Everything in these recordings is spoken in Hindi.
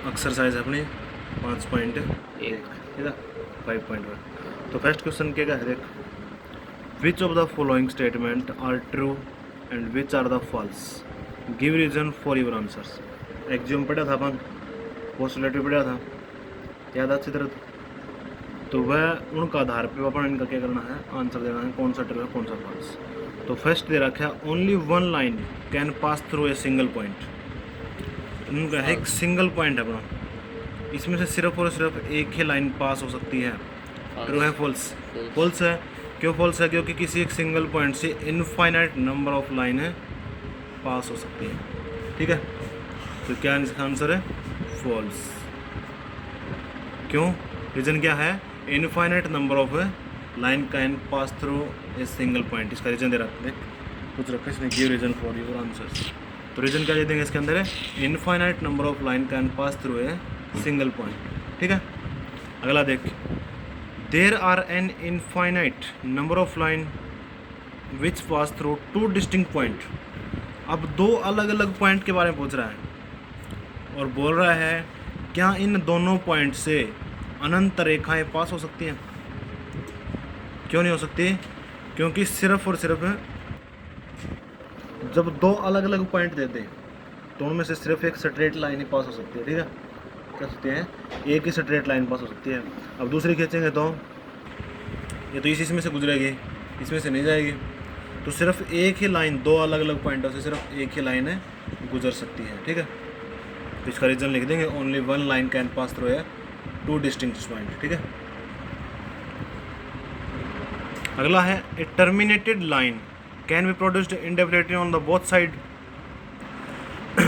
एक्सरसाइज अपनी 5.1 ठीक है 5.1। तो फर्स्ट क्वेश्चन क्या है देख, which of the following statement are true and which are the false, give reason for your answers. Axiom पढ़ा था अपन, पोस्टुलेट भी पढ़ा था, याद अच्छी तरह। तो वह उनका आधार पे अपन इनका क्या करना है, आंसर देना है, कौन सा ट्रू है कौन सा फॉल्स। तो फर्स्ट दे रखा है only one line can pass through a single point. उनका है एक सिंगल पॉइंट है अपना, इसमें से सिर्फ और सिर्फ एक ही लाइन पास हो सकती है। ट्रू है फॉल्स? फॉल्स है। क्यों फॉल्स है? क्योंकि किसी एक सिंगल पॉइंट से इनफाइनाइट नंबर ऑफ लाइनें पास हो सकती हैं। ठीक है, तो क्या इसका आंसर है? फॉल्स। क्यों? रीजन क्या है? Infinite number of line can pass through a single point. इसका रीजन दे रखते हैं, कुछ रखा इसमें, give reason for your answers. तो रीजन क्या दे देंगे इसके अंदर है, infinite number of line can pass through a single point. ठीक है, अगला देख, there are an infinite number of line which pass through two distinct point. अब दो अलग अलग पॉइंट के बारे में पूछ रहा है और बोल रहा है क्या इन दोनों पॉइंट से अनंत रेखाएं पास हो सकती हैं? क्यों नहीं हो सकती? क्योंकि सिर्फ और सिर्फ जब दो अलग अलग पॉइंट देते हैं तो उनमें से सिर्फ एक स्ट्रेट लाइन ही पास हो सकती है। ठीक है, कह सकते हैं एक ही स्ट्रेट लाइन पास हो सकती है। अब दूसरी खींचेंगे तो ये तो इसमें से गुजरेगी, इसमें से नहीं जाएगी। तो सिर्फ एक ही लाइन दो अलग अलग पॉइंटों से सिर्फ एक ही लाइन है गुजर सकती है। ठीक है, तो इसका रीजन लिख देंगे, only one line can pass through है टू डिस्टिंक्ट पॉइंट। ठीक है, अगला है a terminated line can be produced indefinitely on the both side.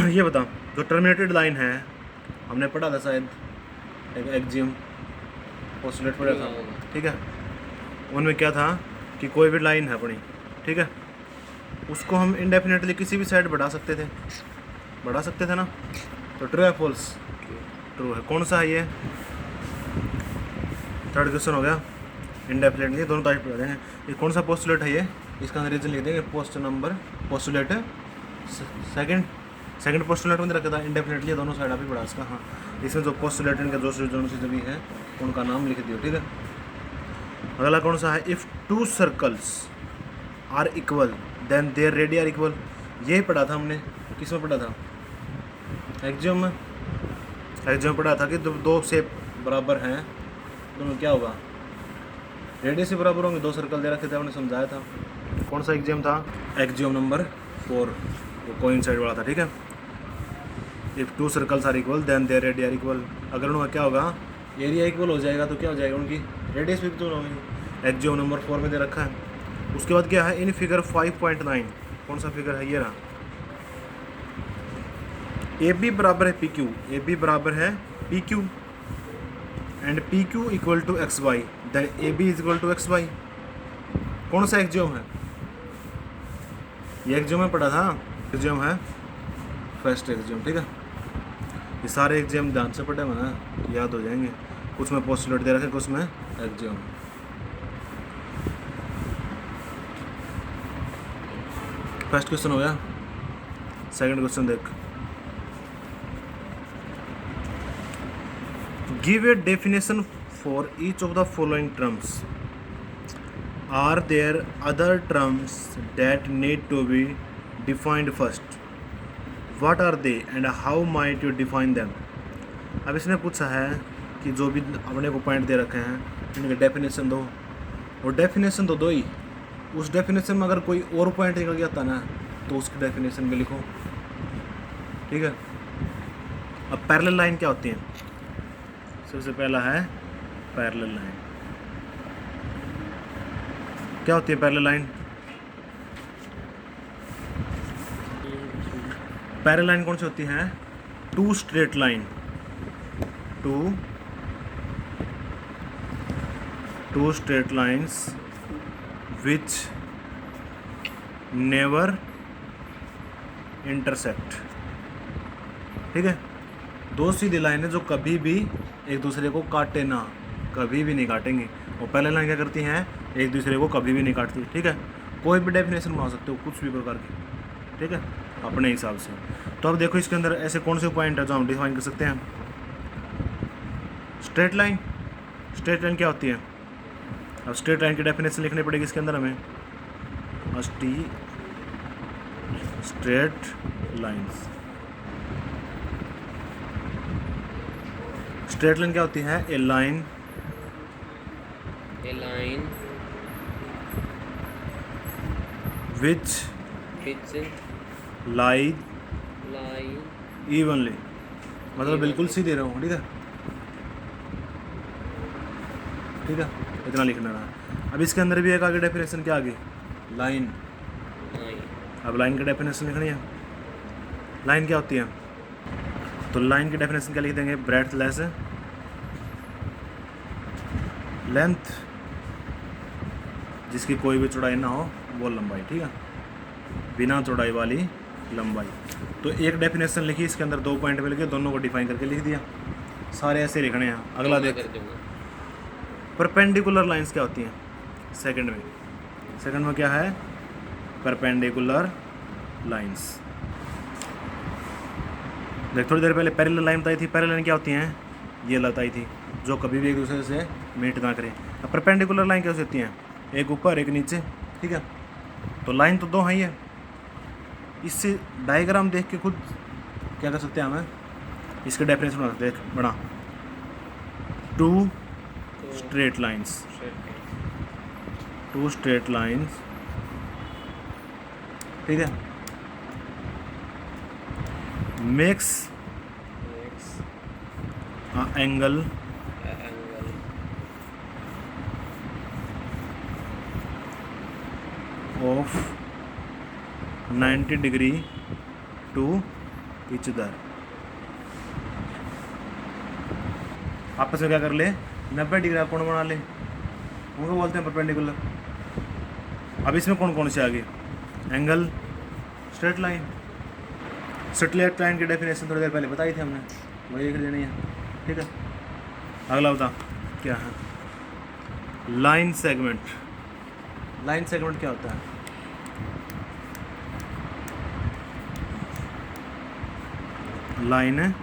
ये बता, जो टर्मिनेटेड लाइन है हमने पढ़ा था शायद, एक एक्जियम पोस्टुलेट पढ़ा था। ठीक है, उनमें क्या था कि कोई भी लाइन है अपनी, ठीक है, उसको हम इंडेफिनेटली किसी भी साइड बढ़ा सकते थे ना। तो ट्रू है फॉल्स? ट्रू है। कौन सा है ये? थर्ड क्वेश्चन हो गया, इंडेफिनेटली दोनों टाइप पढ़ा देंगे। ये कौन सा पोस्टुलेट है ये? इसका रीजन लिख देंगे, पोस्टुलेट सेकंड पोस्टुलेट में रखा था इंडेफिनेटली दोनों साइड आप ही पढ़ा इसका। हाँ, इसमें जो पोस्टुलेट इनके जो से भी है उनका नाम लिख दियो। ठीक है, अगला कौन सा है, if two circles are equal then their radius are equal. यही पढ़ा था हमने, किस में पढ़ा था? एक्जियम में। एक्जियम पढ़ा था कि दो शेप बराबर हैं तो उनमें क्या होगा, रेडियस से बराबर होंगे। दो सर्कल दे रखे थे, हमने समझाया था। कौन सा एक्जियम था? एक्जियम नंबर 4, वो कोइंसाइड वाला था। ठीक है, if two circles are equal then their radius are equal. अगर उनका क्या होगा, एरिया इक्वल हो जाएगा तो क्या हो जाएगा, उनकी रेडियस भी इक्वल होगी। एक्जियम नंबर 4 में दे रखा है। उसके बाद क्या है, इन फिगर 5.9, कौन सा फिगर है? ये रहा, ए बी बराबर है पी क्यू, ए बी बराबर है P Q and P Q equal to X Y, then A B is equal to X Y. कौन सा एक्जियम है? ये एक्जियम में पढ़ा था, एक्जियम है फर्स्ट एक्जियम। ठीक है, ये सारे एक्जियम ध्यान से पढ़े ना, याद हो जाएंगे। कुछ में पोस्टुलेट दे रखे, कुछ में एक्जियम। फर्स्ट क्वेश्चन हो गया। सेकंड क्वेश्चन देख, give a definition for each of the following terms. Are there other terms that need to be defined first? What are they and how might you define them. अब इसने पूछा है कि जो भी अपने को पॉइंट दे रखे हैं इनके डेफिनेशन दो, और डेफिनेशन तो दो ही। उस डेफिनेशन में अगर कोई और पॉइंट निकल गया था ना तो उसकी डेफिनेशन भी लिखो। ठीक है, अब पैरेलल लाइन क्या होती है? सबसे पहला है पैरेलल लाइन। क्या होती है पैरेलल लाइन? पैरेलल लाइन कौन सी होती है? Two straight line, two straight lines which never intersect. ठीक है, दो सीधी लाइन है जो कभी भी एक दूसरे को काटे ना, कभी भी नहीं काटेंगे। और पैरेलल लाइन क्या करती हैं, एक दूसरे को कभी भी नहीं काटती। ठीक है, कोई भी डेफिनेशन बना सकते हो कुछ भी प्रकार की। ठीक है, अपने हिसाब से। तो अब देखो इसके अंदर ऐसे कौन से पॉइंट है जो हम डिफाइन कर सकते हैं। स्ट्रेट लाइन, स्ट्रेट लाइन क्या होती है? अब स्ट्रेट लाइन की डेफिनेशन लिखनी पड़ेगी इसके अंदर हमें। स्ट्रेट लाइंस, स्ट्रेट लाइन क्या होती है? ए लाइन विच लाई इवनली, मतलब बिल्कुल सीधे रहो। ठीक है, ठीक है, इतना लिखना रहा। अब इसके अंदर भी एक आगे डेफिनेशन क्या आ गई? लाइन। अब लाइन की डेफिनेशन लिखनी है। लाइन क्या होती है? तो लाइन की डेफिनेशन क्या लिख देंगे? ब्रेडथलेस लेंथ जिसकी कोई भी चौड़ाई ना हो वो लंबाई। ठीक है, बिना चौड़ाई वाली लंबाई। तो एक डेफिनेशन लिखी, इसके अंदर 2 पॉइंट मिल गए, दोनों को डिफाइन करके लिख दिया। सारे ऐसे लिखने हैं। अगला देख, परपेंडिकुलर लाइंस क्या होती हैं? सेकंड में क्या है? Perpendicular lines. देख, थोड़ी देर पहले पैरेलल लाइन बताई थी। पैरेलल लाइन क्या होती हैं? ये बताई थी, जो कभी भी एक दूसरे से मीट ना करें। अब परपेंडिकुलर लाइन कैसे होती हैं? एक ऊपर एक नीचे। ठीक है, तो लाइन तो 2 है ही है। इससे डायग्राम देख के खुद क्या कर सकते हैं हमें? इसके डेफिनेशन बना, देख बना 2 स्ट्रेट लाइंस, 2 स्ट्रेट लाइंस। ठीक है, makes angle of 90 degree to each other. आपस में क्या कर ले? 90 डिग्री कोण बना ले, उनको बोलते हैं परपेंडिकुलर। अब इसमें कौन कौन से आ गए? Angle, straight line. Straight line की डेफिनेशन थोड़ी देर पहले बताई थी हमने, वही लिख देनी है। ठीक है, अगला बता क्या है? Line segment. लाइन सेगमेंट क्या होता है? लाइन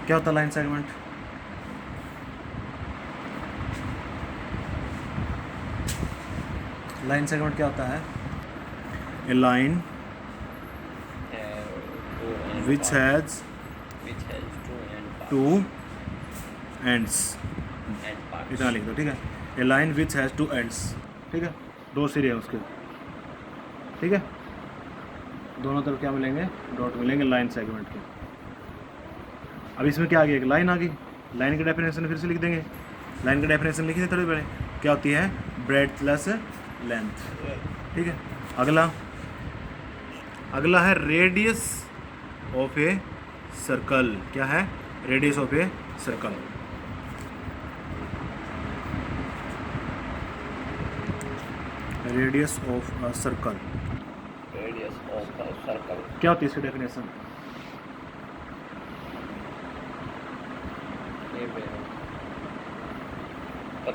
क्या होता है? लाइन सेगमेंट क्या होता है? ए लाइन which has 2 ends, इतना लिख दो। ठीक है, ए लाइन विच हैज़ 2 ends। ठीक है, 2 सिरे हैं उसके। ठीक है, दोनों तरफ क्या मिलेंगे? डॉट मिलेंगे लाइन सेगमेंट के। अब इसमें क्या आ गया? एक लाइन आ गई। लाइन की डेफिनेशन फिर से लिख देंगे। लाइन की डेफिनेशन लिखी थी थोड़ी पहले, क्या होती है? Breadth length. ठीक है, अगला है रेडियस ऑफ ए सर्कल। क्या है? Radius of a circle. Radius of a circle क्या होती है इसकी definition?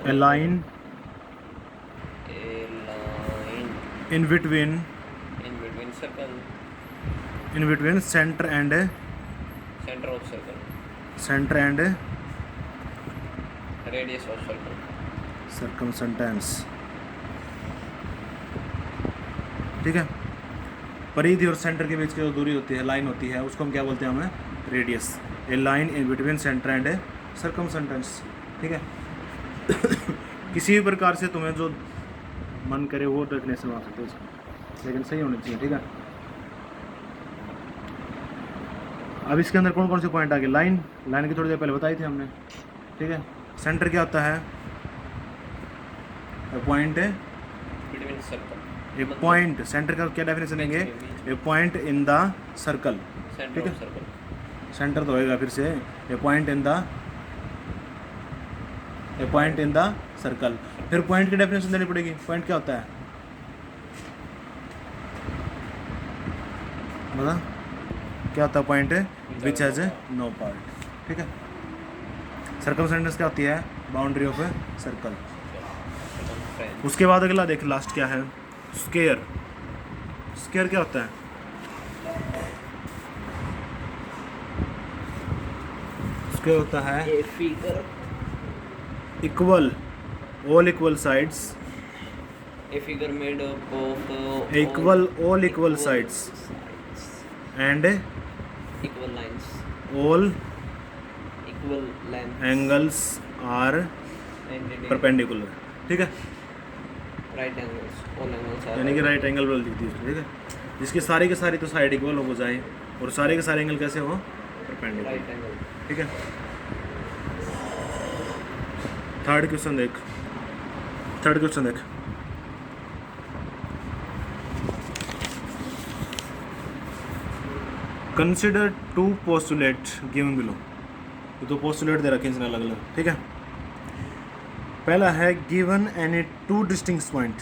A line in between circle, in between center and center of circle, radius of circle, circumference। ठीक है, परिधि और सेंटर के बीच की जो दूरी होती है, लाइन होती है, उसको हम क्या बोलते हैं? हमें radius. A line in between centre and circumference. ठीक है, किसी भी प्रकार से तुम्हें जो मन करे वो डेफिनेशन बना सकते हो इसको, लेकिन सही होनी चाहिए। ठीक है, अब इसके अंदर कौन कौन से पॉइंट आ गए? लाइन की थोड़ी देर पहले बताई थी हमने। ठीक है, सेंटर क्या होता है? पॉइंट है between circle, a point. Centre का क्या डेफिनेशन देंगे? A point in the circle. center ठीक है, of circle, सेंटर तो होएगा फिर से। ए पॉइंट इन द सर्कल। फिर पॉइंट की डेफिनेशन देनी पड़ेगी। पॉइंट क्या होता है? बता क्या होता है? Point which has no part. ठीक है, सर्कमफरेंस क्या होती है? Boundary of a circle. circumference, उसके बाद अगला देख, लास्ट क्या है? स्क्वायर। स्क्वायर क्या होता है? उसके होता है a figure equal all equal sides, A figure made up of all equal sides and equal lines, all equal lengths, angles are and perpendicular। ठीक है, right angles. All angles are यानी कि राइट एंगल वाली लिख दी उसने, ठीक है, जिसकी सारी की सारी तो साइड इक्वल हो जाए और सारे के सारे एंगल कैसे हो, परपेंडिकुलर। right angle. ठीक है, थर्ड क्वेश्चन देख, consider two postulate given below. ये तो पोस्टुलेट दे रखे हैं इसने अलग अलग, ठीक है। पहला है given any two distinct point,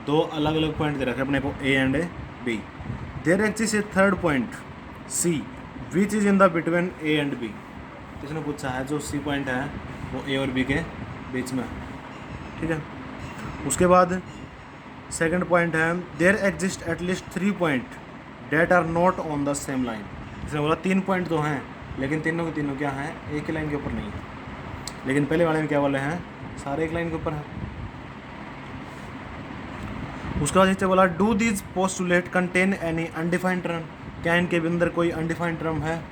दो अलग अलग पॉइंट दे रखे अपने को A and B. There exist a third point C which is in the between A and B. इसने पूछा है जो सी पॉइंट है वो ए और बी के बीच में, ठीक है। उसके बाद सेकंड पॉइंट है there exist at least 3 point that are not on the same line. इसने बोला 3 पॉइंट तो हैं लेकिन तीनों के तीनों क्या हैं, एक ही लाइन के ऊपर नहीं है। लेकिन पहले वाले में क्या वाले हैं, सारे एक लाइन के ऊपर हैं। उसके बाद नीचे बोला do these postulate contain any undefined term, क्या इनके अंदर कोई अनडिफाइंड टर्म है।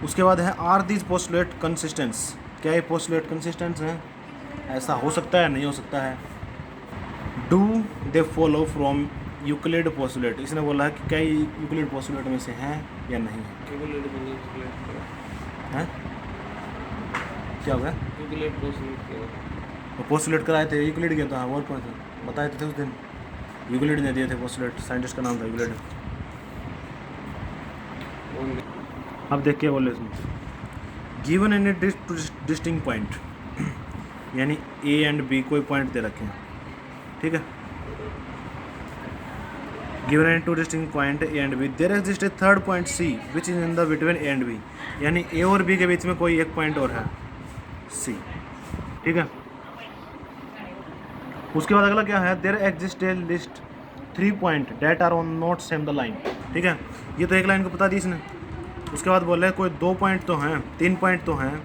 उसके बाद है आर दीज पोस्टुलेट कंसिस्टेंस, क्या ये पोस्टुलेट कंसिस्टेंस हैं, ऐसा हो सकता है नहीं हो सकता है। Do they follow from Euclid postulate, इसने बोला है कि क्या यूक्लिड पोस्टुलेट में से हैं या नहीं है। हैं क्या हो गया, पोस्टुलेट कराए थे यूक्लिड के, तो हाँ और कौन थे बताए थे उस दिन, यूक्लिड ने दिए थे पोस्टुलेट, साइंटिस्ट का नाम था यूक्लिड। अब देखिए बोले इसमें गिवन एनी डिस्टिंक्ट पॉइंट, यानी ए एंड बी कोई पॉइंट दे रखे हैं, ठीक है। Given any two distinct point A and B there exist a third point C which is in the between A and B, यानी ए और बी के बीच में कोई एक पॉइंट और है सी, ठीक है। उसके बाद अगला क्या है there exist at least 3 point that are on not same the line, ठीक है। ये तो एक लाइन को बता दी इसने। उसके बाद बोले कोई 2 पॉइंट तो हैं, 3 पॉइंट तो हैं,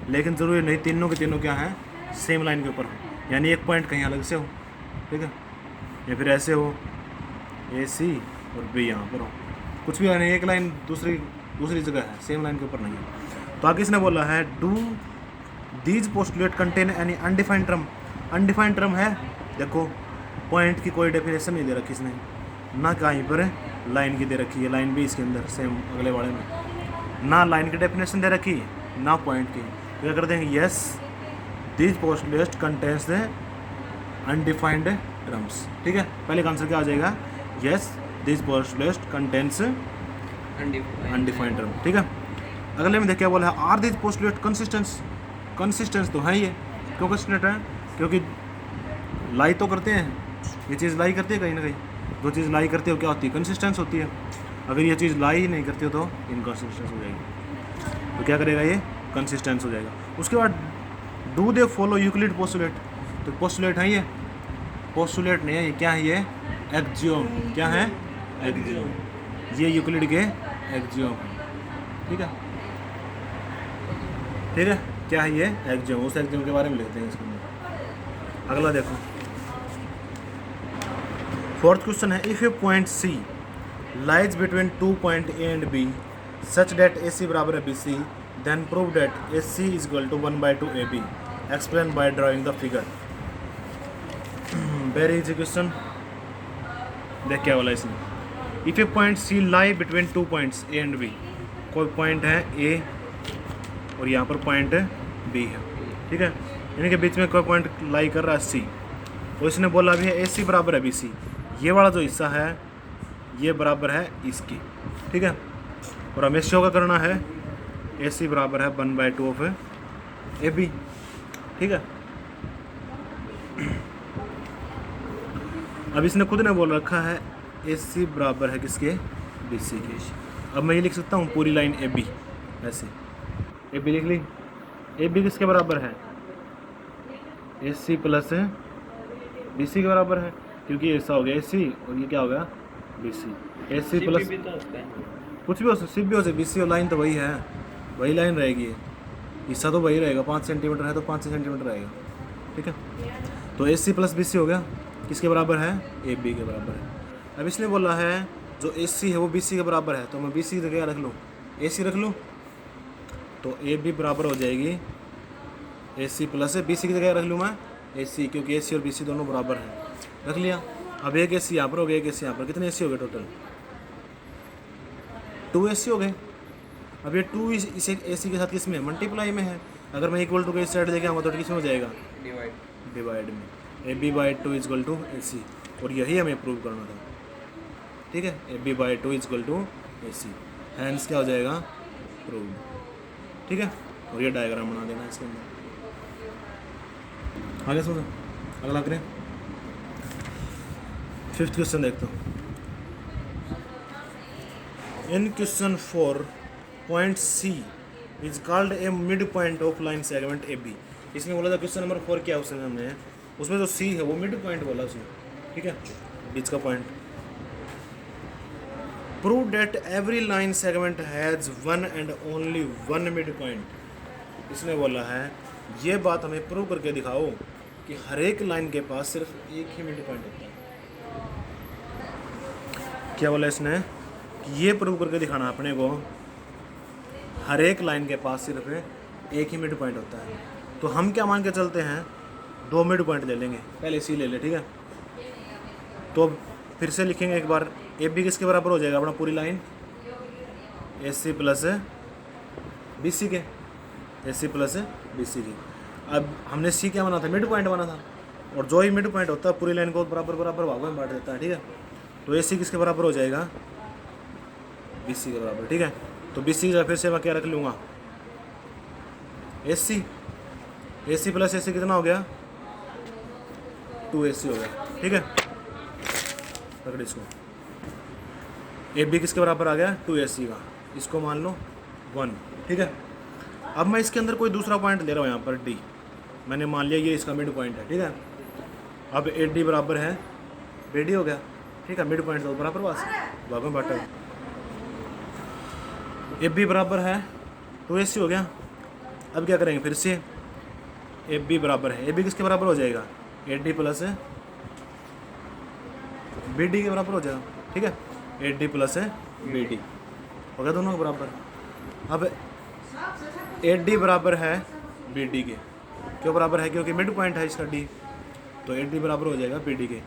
लेकिन ज़रूरी नहीं तीनों के तीनों क्या हैं, सेम लाइन के ऊपर हो, यानी एक पॉइंट कहीं अलग से हो, ठीक है, या फिर ऐसे हो ए सी और बी यहाँ पर हो, कुछ भी नहीं, एक लाइन दूसरी जगह है, सेम लाइन के ऊपर नहीं है। तो आगे इसने बोला है do these postulate contain any undefined term, undefined term है, देखो पॉइंट की कोई डेफिनेशन नहीं दे रखी इसने, ना कहीं पर लाइन की दे रखी है, लाइन भी इसके अंदर सेम अगले वाले में, ना लाइन की डेफिनेशन दे रखी है ना पॉइंट की। तो क्या कर देंगे, yes these postulate contains the undefined terms, ठीक है। पहले का आंसर क्या आ जाएगा, yes this postulate contains undefined term, ठीक है। अगले में देखिए बोला है आर दिस पोस्टुलेट कंसिस्टेंस तो है ये, क्यों कंसिस्टेंट है, क्योंकि लाई तो करते हैं, ये चीज़ लाई करती है कहीं ना कहीं, जो चीज़ लाई करती है वो क्या होती है, कंसिस्टेंस होती है। अगर ये चीज़ लाई नहीं करती हो तो इनकंसिस्टेंस हो जाएगी, तो क्या करेगा ये कंसिस्टेंस हो जाएगा। उसके बाद do they follow Euclid postulate, तो पोस्टुलेट है ये, पोस्टुलेट नहीं है ये, क्या है ये एक्जियोम, क्या है एक्जियोम, ये यूक्लिड के एक्जियोम, ठीक है, ठीक है, क्या है ये एक्जियोम, उस एक्जियोम के बारे में लिखते हैं इसके अंदर। अगला देखो फोर्थ क्वेश्चन है if a point C lies between 2 point A and B such that A C बराबर है B C then prove that A C is equal to 1/2 A B, explain by drawing the figure. Very easy question, देख क्या बोला इसने, if a point C lie between 2 points A and B, कोई पॉइंट है ए और यहाँ पर पॉइंट बी है, ठीक है, इनके बीच में कोई पॉइंट लाई कर रहा है सी, और इसने बोला भी है ए सी बराबर है बी सी, ये वाला जो हिस्सा है ये बराबर है इसकी, ठीक है, और हमें शो का करना है ए सी बराबर है 1/2 ऑफ ए बी, ठीक है। अब इसने खुद ने बोल रखा है ए सी बराबर है किसके, बी सी के। अब मैं ये लिख सकता हूँ पूरी लाइन ए बी, ऐसे ए बी लिख ली, ए बी किसके बराबर है, ए सी प्लस बी सी के बराबर है, क्योंकि ऐसा हो गया ए सी और ये क्या हो गया बी सी, ए सी प्लस कुछ भी हो सकता, सी भी हो सकता, बी सी और लाइन तो वही है, वही लाइन रहेगी ये, हिस्सा तो वही रहेगा, 5 सेंटीमीटर है तो 5 सेंटीमीटर रहेगा, ठीक है। तो AC प्लस BC हो गया, किसके बराबर है, AB के बराबर है। अब इसने बोला है जो AC है वो BC के बराबर है, तो मैं BC की जगह रख लूँ, AC रख लूँ, तो AB बराबर हो जाएगी AC प्लस BC की जगह रख लूँ मैं AC, क्योंकि AC और BC दोनों बराबर हैं, रख लिया। अब एक AC यहाँ पर हो गया, एक AC यहाँ पर, कितने AC हो गए टोटल, 2 AC हो गए। अब ये 2 इसे AC के साथ किस में, मल्टीप्लाई में है। अगर मैं इक्वल टू के इस साइड लेके आऊँगा तो किस में हो जाएगा, डिवाइड में, AB/2 इक्वल टू AC, और यही हमें प्रूव करना था, ठीक है। AB/2 equal to AC, hence क्या हो जाएगा, प्रूव, ठीक है। और ये डायग्राम बना देना इसके अंदर। आगे सोचो, अगला करें। 5th क्वेश्चन देखते हो। In question 4 point C is called a mid point of line segment AB। इसमें बोला था क्वेश्चन नंबर 4 क्या उसने हमने, उसमें जो C है वो मिड पॉइंट बोला उसने, ठीक है, बीच का point. Prove that every line segment has one and only one mid point. इसने बोला है ये बात हमें प्रूव करके दिखाओ कि हर एक लाइन के पास सिर्फ एक ही मिड पॉइंट होता है। क्या बोला इसने कि ये प्रूव करके दिखाना अपने को, हर एक लाइन के पास सिर्फ एक ही मिड पॉइंट होता है। तो हम क्या मान के चलते हैं, 2 मिड पॉइंट ले लेंगे, पहले C ले ले, ठीक है। तो फिर से लिखेंगे एक बार, AB किसके बराबर हो जाएगा अपना पूरी लाइन, AC प्लस BC के, AC प्लस BC की। अब हमने C क्या बना था, मिड पॉइंट बना था, और जो ही मिड पॉइंट होता है पूरी लाइन को बराबर बराबर भागों में बांट देता है, ठीक है। तो AC किसके बराबर हो जाएगा, BC के बराबर, ठीक है। तो BC की जगह फिर से मैं क्या रख लूँगा, AC प्लस AC कितना हो गया, 2AC हो गया, ठीक है। पकड़ इसको, AB किसके बराबर आ गया, 2AC का, इसको मान लो 1, ठीक है। अब मैं इसके अंदर कोई दूसरा पॉइंट ले रहा हूँ, यहाँ पर D मैंने मान लिया ये इसका मिड पॉइंट है, ठीक है। अब AD बराबर है BD हो गया, ठीक है, मिड पॉइंट तो बराबर पास भाग में बांटा। AB बराबर है 2AC हो गया। अब क्या करेंगे फिर से, AB बराबर है, AB किसके बराबर हो जाएगा, AD प्लस BD के बराबर हो जाएगा, ठीक है। AD प्लस BD हो गया दोनों के बराबर। अब AD बराबर है BD के, क्यों बराबर है, क्योंकि मिड पॉइंट है इसका D, तो AD बराबर हो जाएगा BD के।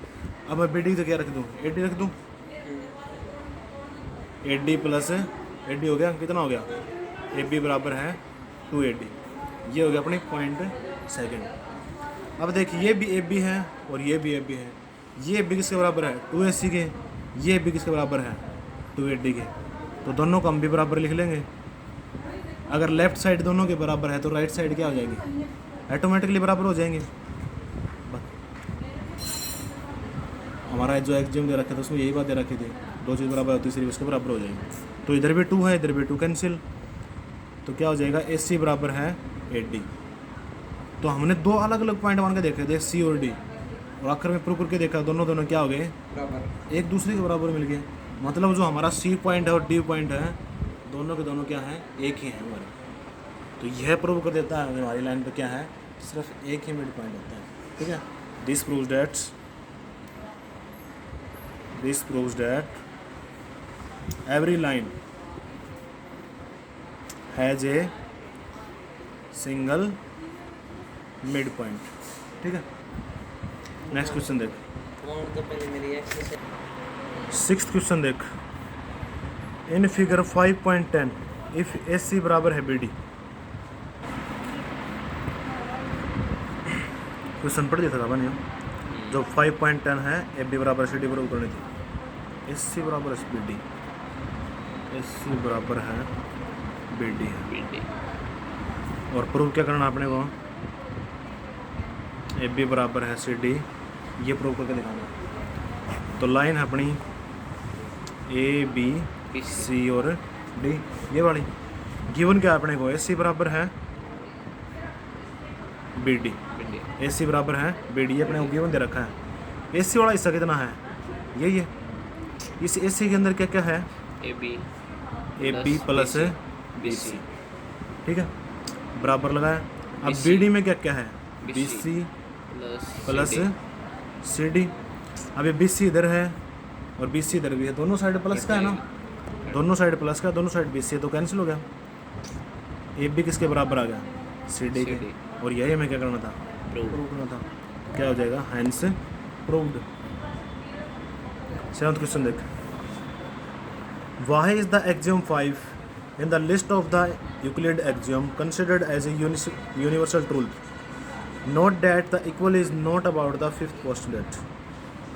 अब मैं BD तो क्या रख दूँ, AD रख दूँ, AD प्लस AD हो गया, कितना हो गया, AB बराबर है 2AD, ये हो गया अपनी पॉइंट सेकेंड। अब देखिए ये भी AB है और ये भी AB है, ये AB किसके बराबर है, 2AC के, ये AB किसके बराबर है, 2AD के, तो दोनों को हम भी बराबर लिख लेंगे। अगर लेफ्ट साइड दोनों के बराबर है तो राइट साइड क्या हो जाएगी, ऑटोमेटिकली बराबर हो जाएंगे। हमारा जो एग्जाम दे रखा था उसमें यही बात दे रखी थी, 2 चीज़ बराबर होती है सिर्फ उसके बराबर हो जाएंगे। तो इधर भी 2 है, इधर भी 2 कैंसिल, तो क्या हो जाएगा, AC बराबर है AD। तो हमने 2 अलग अलग पॉइंट मान के देखे थे, C और D, और आखिर में प्रूव करके देखा दोनों क्या हो गए, एक दूसरे के बराबर मिल गए। मतलब जो हमारा C पॉइंट है और D पॉइंट है, दोनों के दोनों क्या है, एक ही है हमारे। तो यह प्रूव कर देता है हमारी लाइन पे क्या है, सिर्फ एक ही मिड पॉइंट होता है, ठीक है। This proves that every line has a single mid point, ठीक है। नेक्स्ट क्वेश्चन देख, 6th क्वेश्चन देख। इन फिगर 5.10 इफ AC बराबर है BD, क्वेश्चन पढ़ दिया था बने जो 5.10 है, AB बराबर CD बराबर करनी थी, AC बराबर है BD, AC बराबर है BD है, और प्रूव क्या करना अपने को, AB बराबर है CD, ये प्रूव करके दिखाना। तो लाइन है अपनी AB C और D, ये वाली गिवन क्या है अपने को, AC बराबर है BD, AC बराबर है BD, ये अपने को गिवन दे रखा है। AC वाला हिस्सा कितना है, यही है। इस AC के अंदर क्या क्या है, AB प्लस BC, ठीक है, बराबर लगाया। अब BC बी डी में क्या क्या है, BC B C plus CD C D. अब ये बी सी इधर है और बी सी इधर भी है, दोनों साइड प्लस का है ना, दोनों साइड प्लस का, दोनों साइड बी सी है, तो कैंसिल हो गया। ए बी किसके बराबर आ गया, सी डी के। CD और यही हमें क्या करना था, Prove. प्रूव करना था। क्या हो जाएगा, हैंस प्रूव्ड। 7th क्वेश्चन देख, why is the axiom 5 in the list of the Euclid axiom considered as a universal truth? Note that the equal is not about the fifth postulate.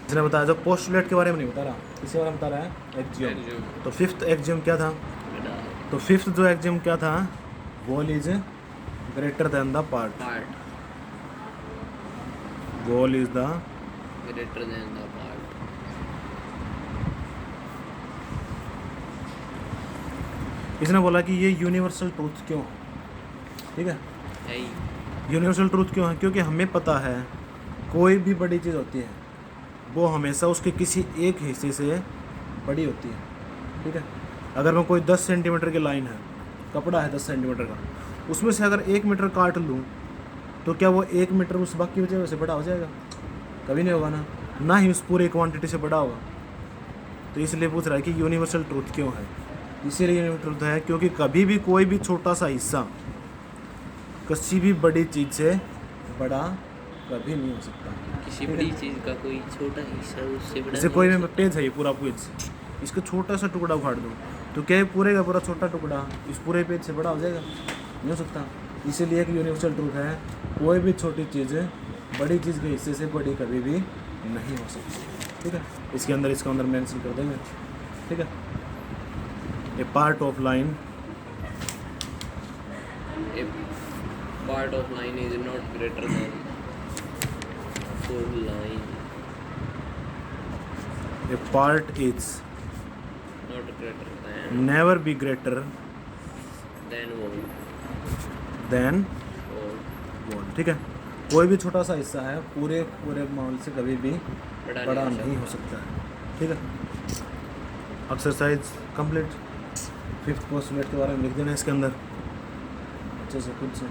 इसने बताया, जो पोस्टुलेट के बारे में नहीं बता रहा, किसके बारे में बता रहा है, एक्सियम। Axiom. तो फिफ्थ एक्सियम क्या था, तो फिफ्थ जो एक्सियम क्या था, wall is greater than the part, Part wall is the greater than the part. इसने बोला कि ये यूनिवर्सल ट्रूथ क्यों, ठीक है, है यूनिवर्सल ट्रूथ क्यों है, क्योंकि हमें पता है कोई भी बड़ी चीज़ होती है वो हमेशा उसके किसी एक हिस्से से बड़ी होती है, ठीक है। अगर मैं कोई 10 सेंटीमीटर की लाइन है, कपड़ा है 10 सेंटीमीटर का, उसमें से अगर 1 मीटर काट लूँ तो क्या वो 1 मीटर उस बाकी वजह से बड़ा हो जाएगा, कभी नहीं होगा ना ही उस पूरी क्वांटिटी से बड़ा होगा। तो इसलिए पूछ रहा है कि यूनिवर्सल ट्रूथ क्यों है, इसीलिए यूनिवर्सल ट्रूथ है क्योंकि कभी भी कोई भी छोटा सा हिस्सा किसी भी बड़ी चीज़ से बड़ा कभी नहीं हो सकता। किसी बड़ी चीज़ का कोई छोटा हिस्सा उससे बड़ा जैसे नहीं कोई हो में पेज है, ये पूरा पेज, इसका छोटा सा टुकड़ा उखाड़ दूँ तो क्या ये पूरे का पूरा छोटा टुकड़ा इस पूरे पेज से बड़ा हो जाएगा, नहीं हो सकता। इसीलिए एक यूनिवर्सल ट्रूथ है, कोई भी छोटी चीज़ बड़ी चीज़ के हिस्से से बड़ी कभी भी नहीं हो सकती, ठीक है। इसके अंदर मेंशन कर देंगे, ठीक है। ए पार्ट ऑफ लाइन, सकता। A part of line is not greater than full line. A part is Not greater than never be greater whole. Then Whole. Whole, ठीक है। कोई भी छोटा सा हिस्सा है पूरे माहौल से कभी भी बड़ा बड़ा नहीं हो नहीं हो सकता है, ठीक है। एक्सरसाइज कंप्लीट, फिफ्थ पोस्टुलेट के बारे में लिख देना इसके अंदर अच्छे से खुद से।